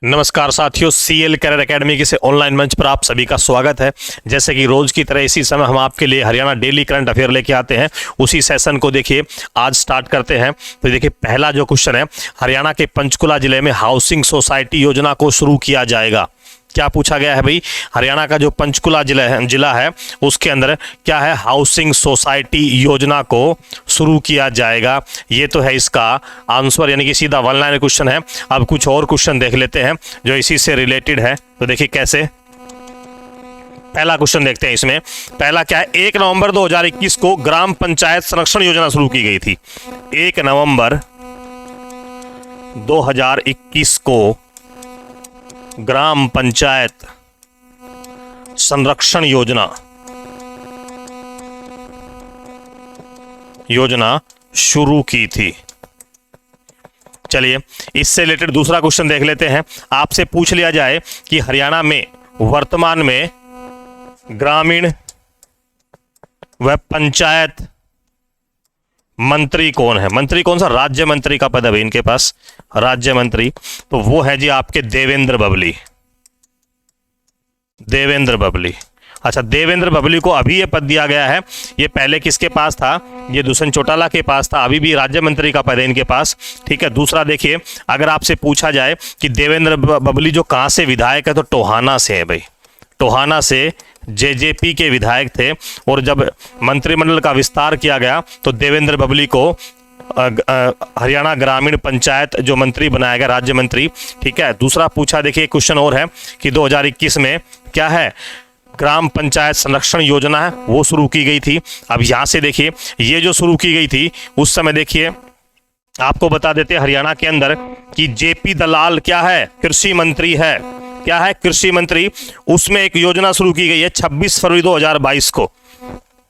नमस्कार साथियों, CL career academy के से ऑनलाइन मंच पर आप सभी का स्वागत है। जैसे कि रोज की तरह इसी समय हम आपके लिए हरियाणा डेली करंट अफेयर लेके आते हैं। उसी सेशन को देखिए आज स्टार्ट करते हैं। तो देखिए पहला जो क्वेश्चन है, हरियाणा के पंचकुला जिले में हाउसिंग सोसाइटी योजना को शुरू किया जाएगा। क्या पूछा गया है भाई? हरियाणा का जो पंचकुला जिला है उसके अंदर क्या है, हाउसिंग सोसाइटी योजना को शुरू किया जाएगा। ये तो है इसका आंसर, यानी कि सीधा वन लाइन क्वेश्चन है। अब कुछ और क्वेश्चन देख लेते हैं जो इसी से रिलेटेड है। तो देखिए कैसे, पहला क्वेश्चन देखते हैं। इसमें पहला क्या है, 1 नवंबर 2021 को ग्राम पंचायत संरक्षण योजना शुरू की गई थी। 1 नवंबर 2021 को ग्राम पंचायत संरक्षण योजना शुरू की थी। चलिए इससे रिलेटेड दूसरा क्वेश्चन देख लेते हैं। आपसे पूछ लिया जाए कि हरियाणा में वर्तमान में ग्रामीण व पंचायत मंत्री कौन है? मंत्री कौन सा? राज्य मंत्री का पद है भाई इनके पास, राज्य मंत्री। तो वो है जी आपके देवेंद्र बबली। देवेंद्र बबली। अच्छा, देवेंद्र बबली को अभी ये पद दिया गया है। ये पहले किसके पास था? ये दुष्यंत चौटाला के पास था। अभी भी राज्य मंत्री का पद है इनके पास। ठीक है। दूसरा देखिए, अगर आपसे पूछा जाए कि देवेंद्र बबली जो कहां से विधायक है, तो टोहाना से है भाई। टोहाना से जेजेपी के विधायक थे, और जब मंत्रिमंडल का विस्तार किया गया तो देवेंद्र बबली को हरियाणा ग्रामीण पंचायत जो मंत्री बनाया गया, राज्य मंत्री। ठीक है। दूसरा पूछा, देखिए क्वेश्चन और है कि 2021 में क्या है, ग्राम पंचायत संरक्षण योजना है वो शुरू की गई थी। अब यहां से देखिए, ये जो शुरू की गई थी उस समय देखिए आपको बता देते हैं हरियाणा के अंदर कि जेपी दलाल क्या है, कृषि मंत्री है। क्या है? कृषि मंत्री। उसमें एक योजना शुरू की गई है 26 फरवरी 2022 को।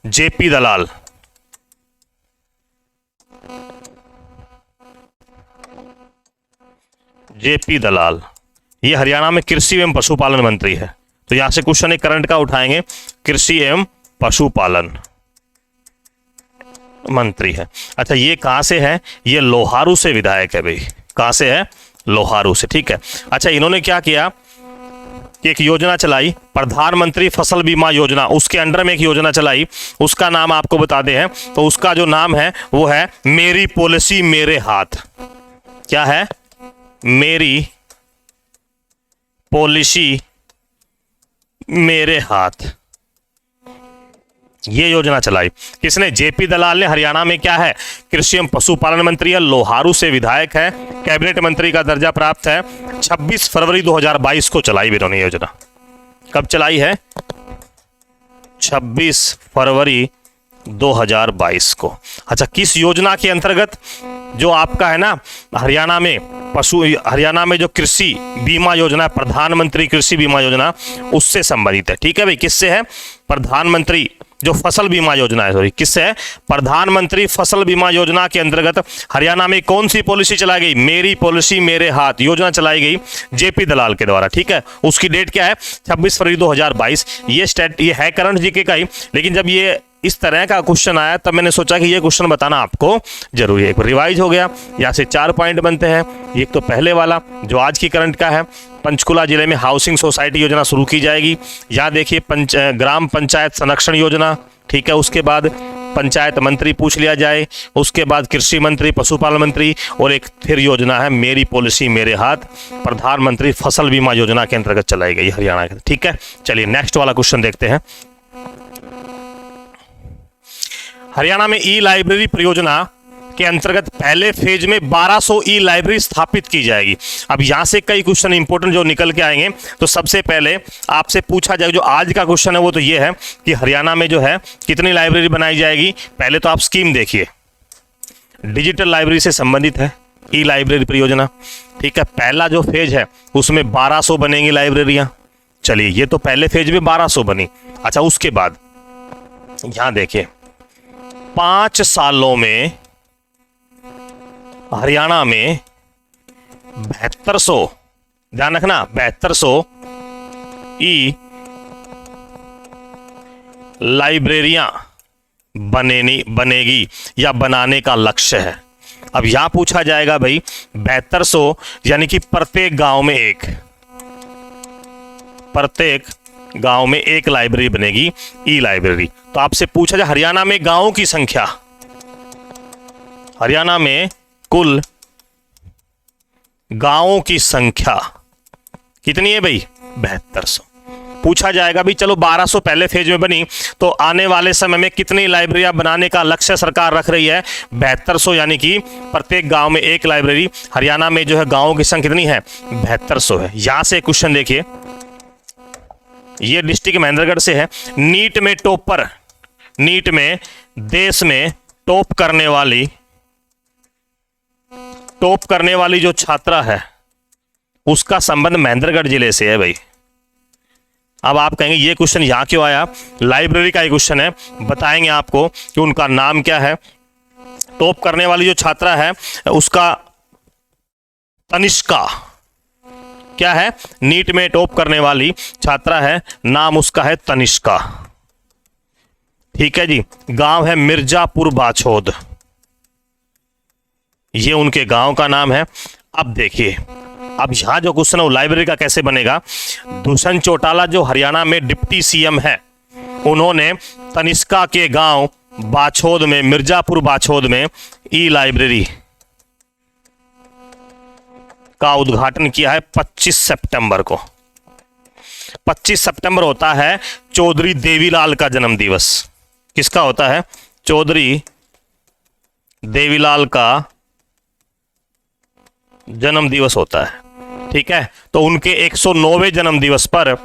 जेपी दलाल, जेपी दलाल ये हरियाणा में कृषि एवं पशुपालन मंत्री है। तो यहां से क्वेश्चन एक करंट का उठाएंगे, कृषि एवं पशुपालन मंत्री है। अच्छा, ये कहां से है? ये लोहारू से विधायक है भाई। कहां से है? लोहारू से। ठीक है। अच्छा, इन्होंने क्या किया कि एक योजना चलाई, प्रधानमंत्री फसल बीमा योजना। उसके अंडर में एक योजना चलाई, उसका नाम आपको बताते हैं। तो उसका जो नाम है वो है मेरी पॉलिसी मेरे हाथ। क्या है? मेरी पॉलिसी मेरे हाथ। ये योजना चलाई किसने? जेपी दलाल ने। हरियाणा में क्या है, कृषि एवं पशुपालन मंत्री है, लोहारू से विधायक है, कैबिनेट मंत्री का दर्जा प्राप्त है। 26 फरवरी 2022 को चलाई इन्होंने योजना। कब चलाई है? 26 फरवरी 2022 को। अच्छा, किस योजना के अंतर्गत? जो आपका है ना हरियाणा में जो कृषि बीमा योजना है, प्रधानमंत्री कृषि बीमा योजना, उससे संबंधित है। ठीक है भाई। किससे है? प्रधानमंत्री जो फसल बीमा योजना है, सॉरी, किससे है? प्रधानमंत्री फसल बीमा योजना के अंतर्गत हरियाणा में कौन सी पॉलिसी चलाई गई? मेरी पॉलिसी मेरे हाथ योजना चलाई गई जेपी दलाल के द्वारा। ठीक है। उसकी डेट क्या है? 26 फरवरी 2022। ये है करंट जीके का ही, लेकिन जब ये इस तरह का क्वेश्चन आया तब मैंने सोचा कि ये क्वेश्चन बताना आपको जरूरी है। एक रिवाइज हो गया, यहाँ से 4 पॉइंट बनते हैं। एक तो पहले वाला जो आज की करंट का है, पंचकुला जिले में हाउसिंग सोसाइटी योजना शुरू की जाएगी। यहाँ देखिए ग्राम पंचायत संरक्षण योजना। ठीक है। उसके बाद पंचायत मंत्री पूछ लिया जाए, उसके बाद कृषि मंत्री, पशुपालन मंत्री, और एक फिर योजना है मेरी पॉलिसी मेरे हाथ, प्रधानमंत्री फसल बीमा योजना के अंतर्गत चलाई गई हरियाणा के। ठीक है। चलिए नेक्स्ट वाला क्वेश्चन देखते हैं। हरियाणा में ई लाइब्रेरी परियोजना के अंतर्गत पहले फेज में 1200 ई लाइब्रेरी स्थापित की जाएगी। अब यहां से कई क्वेश्चन इंपॉर्टेंट जो निकल के आएंगे। तो सबसे पहले आपसे पूछा जाएगा, जो आज का क्वेश्चन है वो तो ये है कि हरियाणा में जो है कितनी लाइब्रेरी बनाई जाएगी। पहले तो आप स्कीम देखिए, डिजिटल लाइब्रेरी से संबंधित है ई लाइब्रेरी परियोजना। ठीक है। पहला जो फेज है उसमें 1200 बनेंगी लाइब्रेरियां। चलिए, ये तो पहले फेज में 1200 बनी। अच्छा, उसके बाद यहां देखिए 5 सालों में हरियाणा में 7200, ध्यान रखना 7200 ई लाइब्रेरियां बनेगी या बनाने का लक्ष्य है। अब यहां पूछा जाएगा भाई 7200 यानी कि प्रत्येक गांव में एक, प्रत्येक गांव में एक लाइब्रेरी बनेगी, ई लाइब्रेरी। तो आपसे पूछा जाए हरियाणा में गांवों की संख्या, हरियाणा में कुल गांवों की संख्या कितनी है भाई 7200। पूछा जाएगा भी चलो 1200 पहले फेज में बनी, तो आने वाले समय में कितनी लाइब्रेरियां बनाने का लक्ष्य सरकार रख रही है 7200, यानी कि प्रत्येक गांव में एक लाइब्रेरी। हरियाणा में जो है गांवों की संख्या कितनी है 7200 है। यहां से क्वेश्चन देखिए, ये डिस्ट्रिक्ट महेंद्रगढ़ से है। नीट में टॉपर, नीट में देश में टॉप करने वाली जो छात्रा है उसका संबंध महेंद्रगढ़ जिले से है भाई। अब आप कहेंगे ये क्वेश्चन यहां क्यों आया, लाइब्रेरी का ही क्वेश्चन है, बताएंगे आपको कि उनका नाम क्या है। टॉप करने वाली जो छात्रा है उसका तनिष्का, क्या है, नीट में टॉप करने वाली छात्रा है, नाम उसका है तनिष्का। ठीक है जी। गांव है मिर्जापुर बाछोद, ये उनके गांव का नाम है। अब देखिए, अब यहां जो क्वेश्चन है वो लाइब्रेरी का कैसे बनेगा। दुष्यंत चौटाला जो हरियाणा में डिप्टी सीएम है, उन्होंने तनिष्का के गांव बाछोद में, मिर्जापुर बाछोद में ई लाइब्रेरी का उद्घाटन किया है 25 सितंबर को। 25 सितंबर होता है चौधरी देवीलाल का जन्म दिवस। किसका होता है, चौधरी देवीलाल का जन्म दिवस होता है। ठीक है, तो उनके 109वें जन्म दिवस पर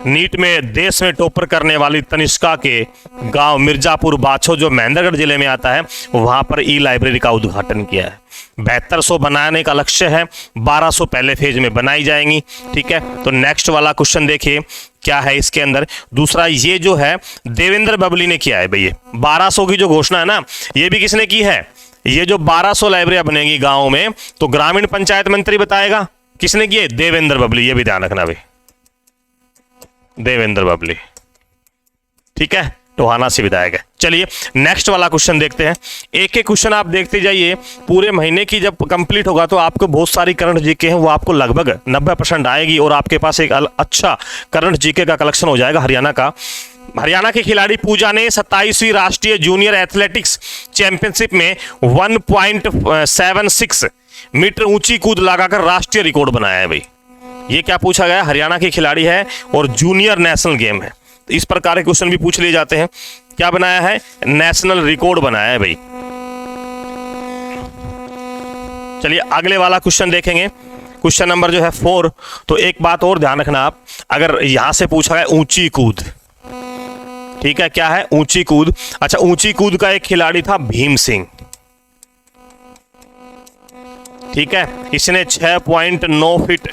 नीट में देश में टॉपर करने वाली तनिष्का के गांव मिर्जापुर बाछो जो महेंद्रगढ़ जिले में आता है, वहां पर ई लाइब्रेरी का उद्घाटन किया है। 7200 बनाने का लक्ष्य है, 1200 पहले फेज में बनाई जाएंगी। ठीक है, तो नेक्स्ट वाला क्वेश्चन देखिए क्या है इसके अंदर। दूसरा, ये जो है देवेंद्र बबली ने किया है भैया, 1200 की जो घोषणा है ना, ये भी किसने की है, ये जो 1200 लाइब्रेरियां बनेगी गांव में, तो ग्रामीण पंचायत मंत्री बताएगा किसने किए, देवेंद्र बबली। ये भी ध्यान रखना भाई, देवेंद्र बबली। ठीक है, टोहाना से विधायक है। चलिए नेक्स्ट वाला क्वेश्चन देखते हैं। एक एक क्वेश्चन आप देखते जाइए, पूरे महीने की जब कंप्लीट होगा तो आपको बहुत सारी करंट जीके हैं वो आपको लगभग 90% आएगी और आपके पास एक अच्छा करंट जीके का कलेक्शन हो जाएगा हरियाणा का। हरियाणा के खिलाड़ी पूजा ने 27वीं राष्ट्रीय जूनियर एथलेटिक्स चैंपियनशिप में 1.76 मीटर ऊंची कूद लगाकर राष्ट्रीय रिकॉर्ड बनाया है भाई। ये क्या पूछा गया, हरियाणा के खिलाड़ी है और जूनियर नेशनल गेम है, इस प्रकार के क्वेश्चन भी पूछ लिए जाते हैं। क्या बनाया है, नेशनल रिकॉर्ड बनाया है भाई। चलिए अगले वाला क्वेश्चन देखेंगे, क्वेश्चन नंबर जो है 4। तो एक बात और ध्यान रखना आप, अगर यहां से पूछा गया ऊंची कूद, ठीक है, क्या है ऊंची कूद। अच्छा, ऊंची कूद का एक खिलाड़ी था भीम सिंह। ठीक है, इसने 6.9 फीट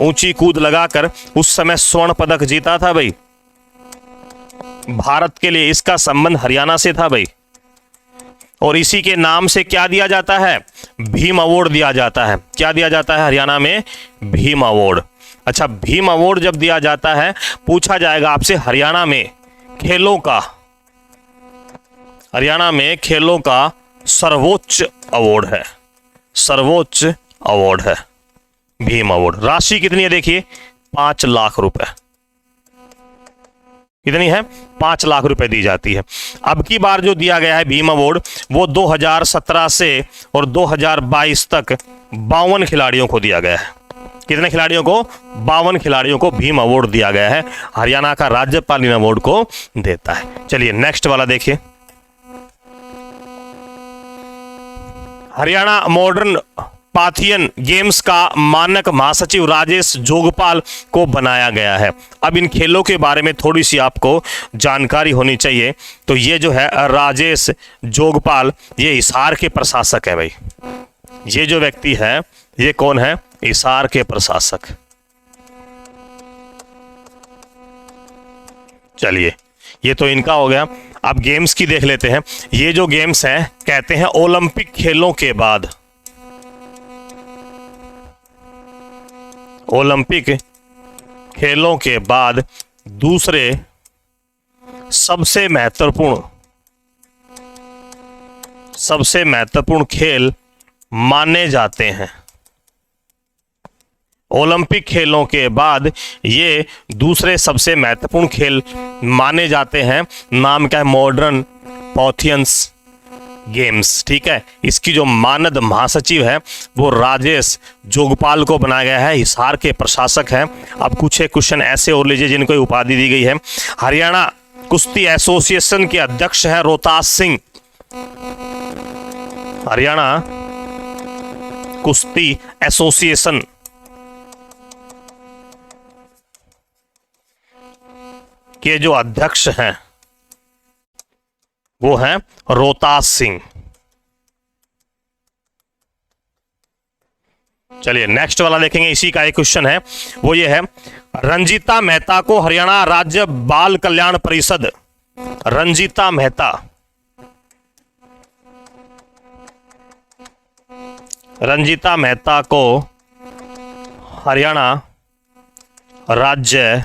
ऊंची कूद लगाकर उस समय स्वर्ण पदक जीता था भाई भारत के लिए। इसका संबंध हरियाणा से था भाई, और इसी के नाम से क्या दिया जाता है, भीम अवार्ड दिया जाता है। क्या दिया जाता है हरियाणा में, भीम अवार्ड। अच्छा, भीम अवार्ड जब दिया जाता है, पूछा जाएगा आपसे हरियाणा में खेलों का सर्वोच्च अवार्ड है, सर्वोच्च अवार्ड है भीम अवार्ड। राशि कितनी है देखिए, 5 लाख रुपए। कितनी है, 5 लाख रुपए दी जाती है। अब की बार जो दिया गया है भीम अवार्ड, वो 2017 से और 2022 तक 52 खिलाड़ियों को दिया गया है। कितने खिलाड़ियों को, 52 खिलाड़ियों को भीम अवार्ड दिया गया है। हरियाणा का राज्यपाल इन अवार्ड को देता है। चलिए नेक्स्ट वाला देखिए, हरियाणा मॉडर्न पाथियन गेम्स का मानक महासचिव राजेश जोगपाल को बनाया गया है। अब इन खेलों के बारे में थोड़ी सी आपको जानकारी होनी चाहिए। तो ये जो है राजेश जोगपाल, ये हिसार के प्रशासक है भाई। ये जो व्यक्ति है ये कौन है, हिसार के प्रशासक। चलिए ये तो इनका हो गया। अब गेम्स की देख लेते हैं। ये जो गेम्स हैं कहते हैं ओलंपिक खेलों के बाद, ओलंपिक खेलों के बाद दूसरे सबसे महत्वपूर्ण खेल माने जाते हैं। ओलंपिक खेलों के बाद ये दूसरे सबसे महत्वपूर्ण खेल माने जाते हैं। नाम क्या है? Modern Pythian Games. ठीक है, इसकी जो मानद महासचिव है वो राजेश जोगपाल को बनाया गया है, हिसार के प्रशासक हैं। अब कुछ एक क्वेश्चन ऐसे और लीजिए जिनको उपाधि दी गई है। हरियाणा कुश्ती एसोसिएशन के अध्यक्ष हैं रोहतास सिंह। हरियाणा कुश्ती एसोसिएशन के जो अध्यक्ष हैं वो हैं रोहतास सिंह। चलिए नेक्स्ट वाला देखेंगे, इसी का एक क्वेश्चन है, वो ये है, रंजीता मेहता को हरियाणा राज्य बाल कल्याण परिषद, रंजीता मेहता, रंजीता मेहता को हरियाणा राज्य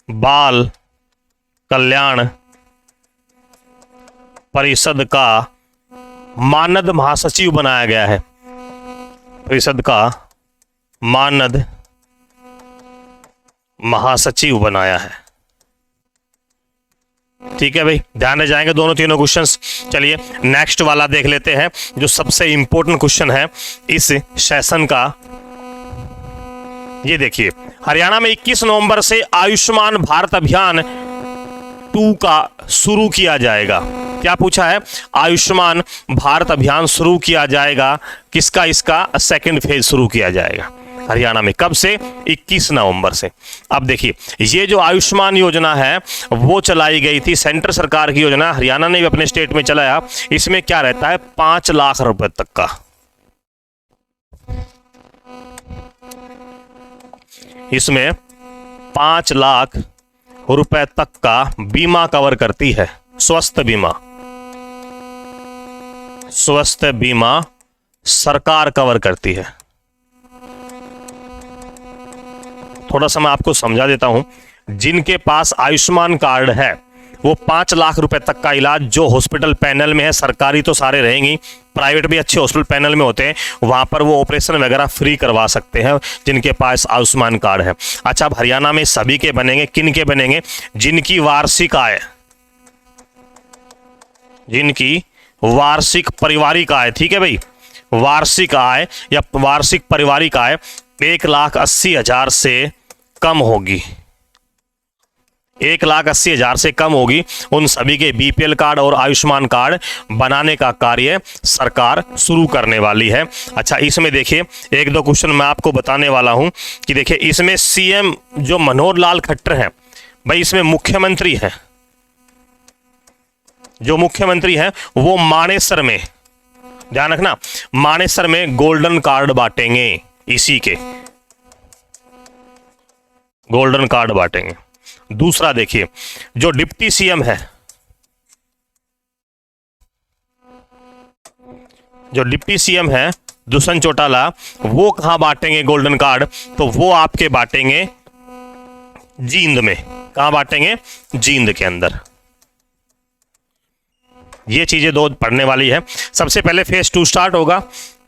बाल कल्याण परिषद का मानद महासचिव बनाया गया है। परिषद का मानद महासचिव बनाया है। ठीक है भाई, ध्यान रह जाएंगे दोनों तीनों क्वेश्चंस। चलिए नेक्स्ट वाला देख लेते हैं, जो सबसे इंपॉर्टेंट क्वेश्चन है इस सेशन का। ये देखिए, हरियाणा में 21 नवंबर से आयुष्मान भारत अभियान 2 का शुरू किया जाएगा। क्या पूछा है? आयुष्मान भारत अभियान शुरू किया जाएगा। किसका? इसका सेकंड फेज शुरू किया जाएगा हरियाणा में। कब से? 21 नवंबर से। अब देखिए, ये जो आयुष्मान योजना है वो चलाई गई थी, सेंटर सरकार की योजना, हरियाणा ने भी अपने स्टेट में चलाया। इसमें क्या रहता है? 5 लाख रुपए तक का, इसमें 5 लाख रुपए तक का बीमा कवर करती है। स्वास्थ्य बीमा, स्वास्थ्य बीमा सरकार कवर करती है। थोड़ा सा मैं आपको समझा देता हूं। जिनके पास आयुष्मान कार्ड है वो 5 लाख रुपए तक का इलाज जो हॉस्पिटल पैनल में है, सरकारी तो सारे रहेंगी, प्राइवेट भी अच्छे हॉस्पिटल पैनल में होते हैं, वहां पर वो ऑपरेशन वगैरह फ्री करवा सकते हैं जिनके पास आयुष्मान कार्ड है। अच्छा, अब हरियाणा में सभी के बनेंगे। किन के बनेंगे? जिनकी वार्षिक आय, जिनकी वार्षिक पारिवारिक आय, ठीक है भाई, वार्षिक आय या वार्षिक पारिवारिक आय 1,80,000 से कम होगी, 1,80,000 से कम होगी, उन सभी के बीपीएल कार्ड और आयुष्मान कार्ड बनाने का कार्य सरकार शुरू करने वाली है। अच्छा, इसमें देखिए 1-2 क्वेश्चन मैं आपको बताने वाला हूं कि देखिए, इसमें सीएम जो मनोहर लाल खट्टर हैं भाई, इसमें मुख्यमंत्री हैं, जो मुख्यमंत्री हैं वो मानेसर में, ध्यान रखना, मानेसर में गोल्डन कार्ड बांटेंगे, इसी के गोल्डन कार्ड बांटेंगे। दूसरा देखिए, जो डिप्टी सीएम है, जो डिप्टी सीएम है दुष्यंत चौटाला, वो कहां बांटेंगे गोल्डन कार्ड? तो वो आपके बांटेंगे जींद में। कहां बांटेंगे? जींद के अंदर। ये चीजें 2 पढ़ने वाली है। सबसे पहले फेज 2 स्टार्ट होगा,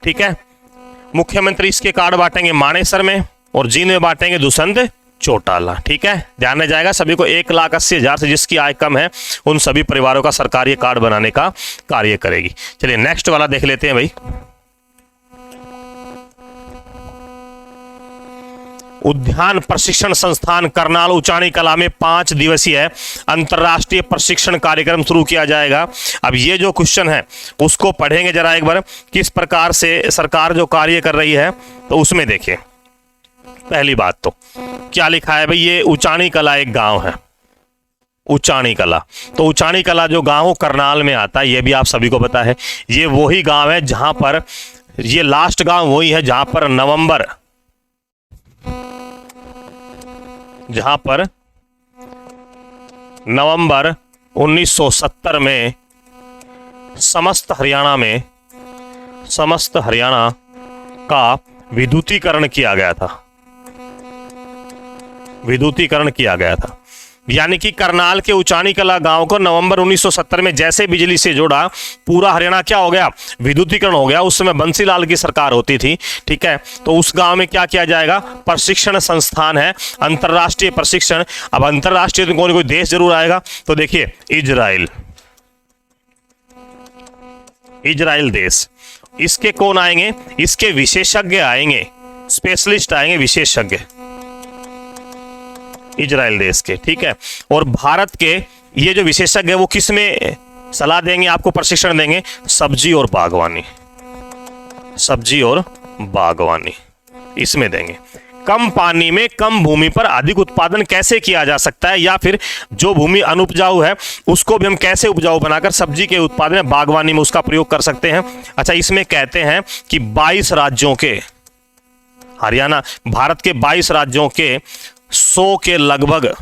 ठीक है। मुख्यमंत्री इसके कार्ड बांटेंगे मानेसर में और जींद में बांटेंगे दुष्यंत चौटाला, ठीक है। ध्यान में जाएगा सभी को। 1,80,000 से जिसकी आय कम है उन सभी परिवारों का सरकार ये कार्ड बनाने का कार्य करेगी। चलिए नेक्स्ट वाला देख लेते हैं भाई। उद्यान प्रशिक्षण संस्थान करनाल उचानी कला में 5 दिवसीय अंतर्राष्ट्रीय प्रशिक्षण कार्यक्रम शुरू किया जाएगा। अब ये जो क्वेश्चन है उसको पढ़ेंगे जरा एक बार, किस प्रकार से सरकार जो कार्य कर रही है। तो उसमें देखिए, पहली बात तो क्या लिखा है भाई, ये उचानी कला एक गांव है, उचानी कला। तो उचानी कला जो गांव करनाल में आता है, ये भी आप सभी को पता है, ये वही गांव है जहां पर, ये लास्ट गांव वही है जहां पर नवंबर 1970 में समस्त हरियाणा का विद्युतीकरण किया गया था, विद्युतीकरण किया गया था। यानी कि करनाल के उचानी कला गांव को नवंबर 1970 में जैसे बिजली से जोड़ा, पूरा हरियाणा क्या हो गया, विद्युतीकरण हो गया। उस समय बंसीलाल की सरकार होती थी, ठीक है। तो उस गांव में क्या किया जाएगा, प्रशिक्षण संस्थान है, अंतरराष्ट्रीय प्रशिक्षण। अब अंतरराष्ट्रीय तो कोई देश जरूर आएगा, तो देखिए इजराइल देश। इसके कौन आएंगे, इसके विशेषज्ञ आएंगे, स्पेशलिस्ट आएंगे, विशेषज्ञ इजराइल देश के, ठीक है। और भारत के ये जो विशेषज्ञ है वो किस में सलाह देंगे, आपको प्रशिक्षण देंगे, सब्जी और बागवानी इसमें देंगे। कम पानी में कम भूमि पर अधिक उत्पादन कैसे किया जा सकता है, या फिर जो भूमि अनुपजाऊ है उसको भी हम कैसे उपजाऊ बनाकर सब्जी के उत्पादन में, बागवानी में उसका प्रयोग कर सकते हैं। अच्छा, इसमें कहते हैं कि 22 राज्यों के, हरियाणा भारत के 22 राज्यों के 100 के लगभग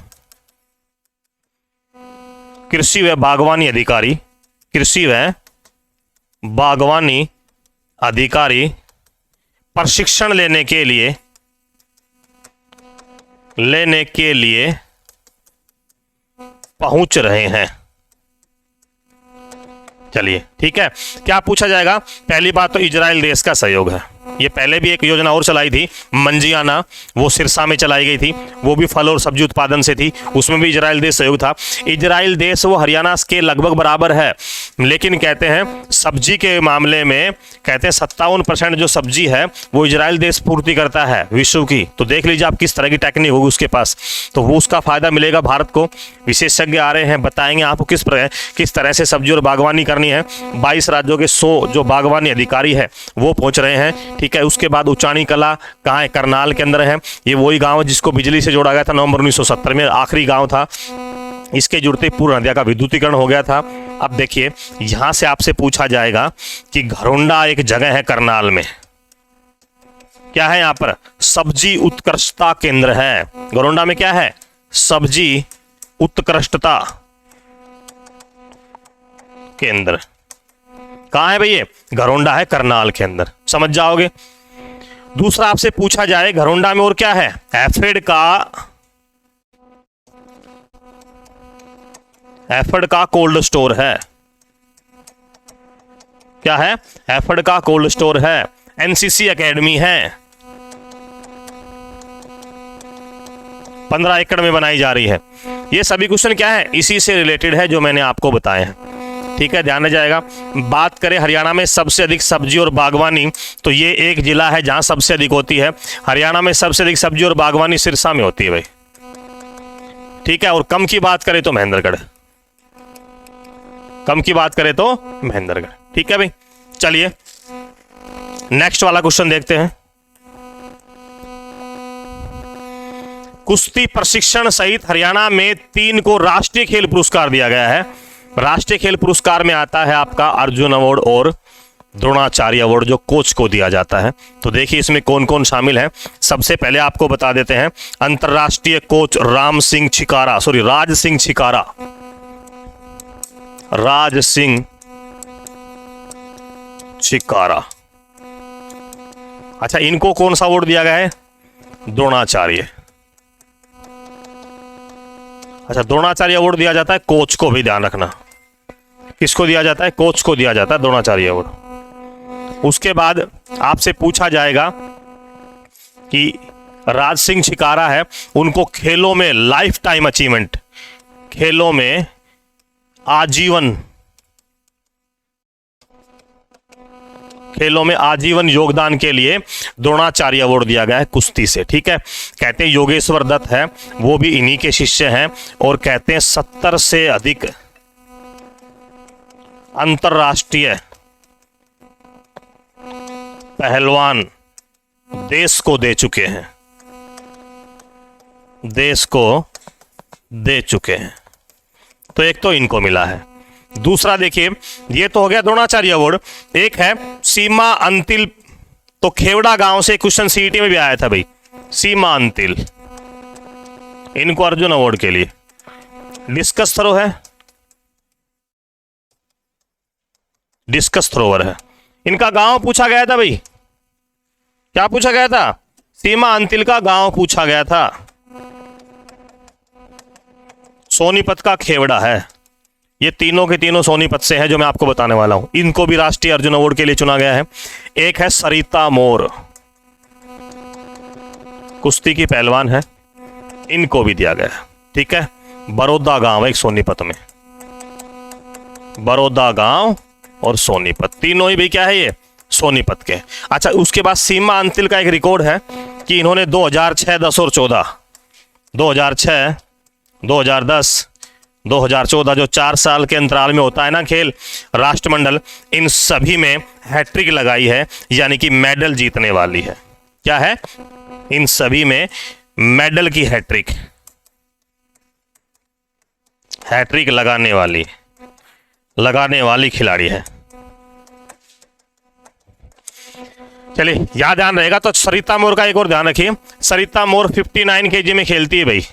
कृषि व बागवानी अधिकारी प्रशिक्षण लेने के लिए पहुंच रहे हैं। चलिए, ठीक है। क्या पूछा जाएगा, पहली बात तो इजराइल देश का सहयोग है। ये पहले भी एक योजना और चलाई थी, मंजियाना, वो सिरसा में चलाई गई थी, वो भी फल और सब्जी उत्पादन से थी, उसमें भी इजराइल देश सहयोग था। इजराइल देश वो हरियाणा के लगभग बराबर है, लेकिन कहते हैं सब्जी के मामले में कहते हैं 57% जो सब्जी है वो इजराइल देश पूर्ति करता है विश्व की। तो देख लीजिए आप किस तरह की टेक्निक होगी उसके पास, तो वो उसका फायदा मिलेगा भारत को। विशेषज्ञ आ रहे हैं, बताएंगे आपको किस तरह से सब्जी और बागवानी करनी है। 22 राज्यों के 100 जो बागवानी अधिकारी है वो पहुंच रहे हैं, ठीक है। उसके बाद उचानी कला कहाँ है, करनाल के अंदर है। ये वही गांव है जिसको बिजली से जोड़ा गया था नवंबर 1970 में, आखिरी गांव था। इसके जुड़ते पूर्ण नदिया का विद्युतीकरण हो गया था। अब देखिए, यहां से आपसे पूछा जाएगा कि घरोंडा एक जगह है करनाल में, क्या है यहां पर, सब्जी उत्कृष्टता केंद्र है। घरोंडा में क्या है, सब्जी उत्कृष्टता केंद्र। कहां है भैया, घरोंडा है करनाल के अंदर, समझ जाओगे। दूसरा आपसे पूछा जाए घरोंडा में और क्या है, एफड का कोल्ड स्टोर है। क्या है, एफड का कोल्ड स्टोर है। एनसीसी एकेडमी है, 15 एकड़ में बनाई जा रही है। ये सभी क्वेश्चन क्या है, इसी से रिलेटेड है जो मैंने आपको बताए हैं, ठीक है, ध्यान में जाएगा। बात करें हरियाणा में सबसे अधिक सब्जी और बागवानी, तो ये एक जिला है जहां सबसे अधिक होती है। हरियाणा में सबसे अधिक सब्जी और बागवानी सिरसा में होती है भाई, ठीक है। और कम की बात करें तो महेंद्रगढ़, ठीक है भाई। चलिए नेक्स्ट वाला क्वेश्चन देखते हैं। कुश्ती प्रशिक्षण सहित हरियाणा में 3 को राष्ट्रीय खेल पुरस्कार दिया गया है। राष्ट्रीय खेल पुरस्कार में आता है आपका अर्जुन अवार्ड और द्रोणाचार्य अवार्ड जो कोच को दिया जाता है। तो देखिए इसमें कौन कौन शामिल है। सबसे पहले आपको बता देते हैं, अंतरराष्ट्रीय कोच राज सिंह छिकारा। अच्छा, इनको कौन सा अवार्ड दिया गया है, द्रोणाचार्य। अच्छा, द्रोणाचार्य अवार्ड दिया जाता है कोच को, भी ध्यान रखना, किसको दिया जाता है, कोच को दिया जाता है द्रोणाचार्य अवार्ड। उसके बाद आपसे पूछा जाएगा कि राज सिंह छिकारा है, उनको खेलों में लाइफ टाइम अचीवमेंट, खेलों में आजीवन योगदान के लिए द्रोणाचार्य अवार्ड दिया गया है कुश्ती से, ठीक है। कहते हैं योगेश्वर दत्त है, वो भी इन्हीं के शिष्य हैं, और कहते हैं 70 से अधिक अंतरराष्ट्रीय पहलवान देश को दे चुके हैं। तो एक तो इनको मिला है। दूसरा देखिए, ये तो हो गया द्रोणाचार्य अवार्ड। एक है सीमा अंतिल, तो खेवड़ा गांव से क्वेश्चन सीईटी में भी आया था भाई, सीमा अंतिल, इनको अर्जुन अवार्ड के लिए। डिस्कस थ्रोवर है, इनका गांव पूछा गया था भाई, क्या पूछा गया था, सीमा अंतिल का गांव पूछा गया था। सोनीपत का खेवड़ा है। ये तीनों के तीनों सोनीपत से हैं जो मैं आपको बताने वाला हूं। इनको भी राष्ट्रीय अर्जुन अवार्ड के लिए चुना गया है। एक है सरिता मोर, कुश्ती की पहलवान है, इनको भी दिया गया है। ठीक है, बड़ौदा गांव एक सोनीपत में, बड़ौदा गांव और सोनीपत तीनों ही भाई क्या है, ये सोनीपत के। अच्छा, उसके बाद सीमा अंतिल का एक रिकॉर्ड है कि इन्होंने 2006, 10 और 14, 2006, 2010, 2014 जो 4 साल के अंतराल में होता है ना खेल राष्ट्रमंडल, इन सभी में हैट्रिक लगाई है, यानी कि मेडल जीतने वाली है। क्या है, इन सभी में मेडल की हैट्रिक, हैट्रिक लगाने वाली खिलाड़ी है। चलिए, याद ध्यान रहेगा। तो सरिता मोर का एक और ध्यान रखिए, सरिता मोर 59 केजी में खेलती है भाई।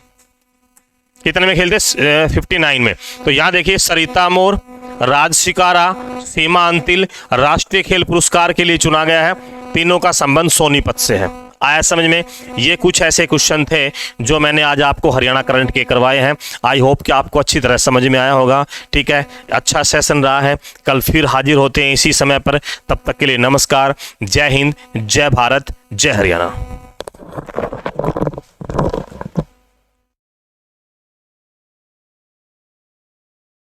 कितने में खेलते हैं? 59 में। तो यहां देखिए, सरिता मोर, राज शिकारा, सीमा अंतिल राष्ट्रीय खेल पुरस्कार के लिए चुना गया है। तीनों का संबंध सोनीपत से है। आया समझ में? ये कुछ ऐसे क्वेश्चन थे जो मैंने आज आपको हरियाणा करंट के करवाए हैं। आई होप कि आपको अच्छी तरह समझ में आया होगा। ठीक है, अच्छा सेशन रहा है। कल फिर हाजिर होते हैं इसी समय पर। तब तक के लिए नमस्कार। जय हिंद, जय भारत, जय हरियाणा।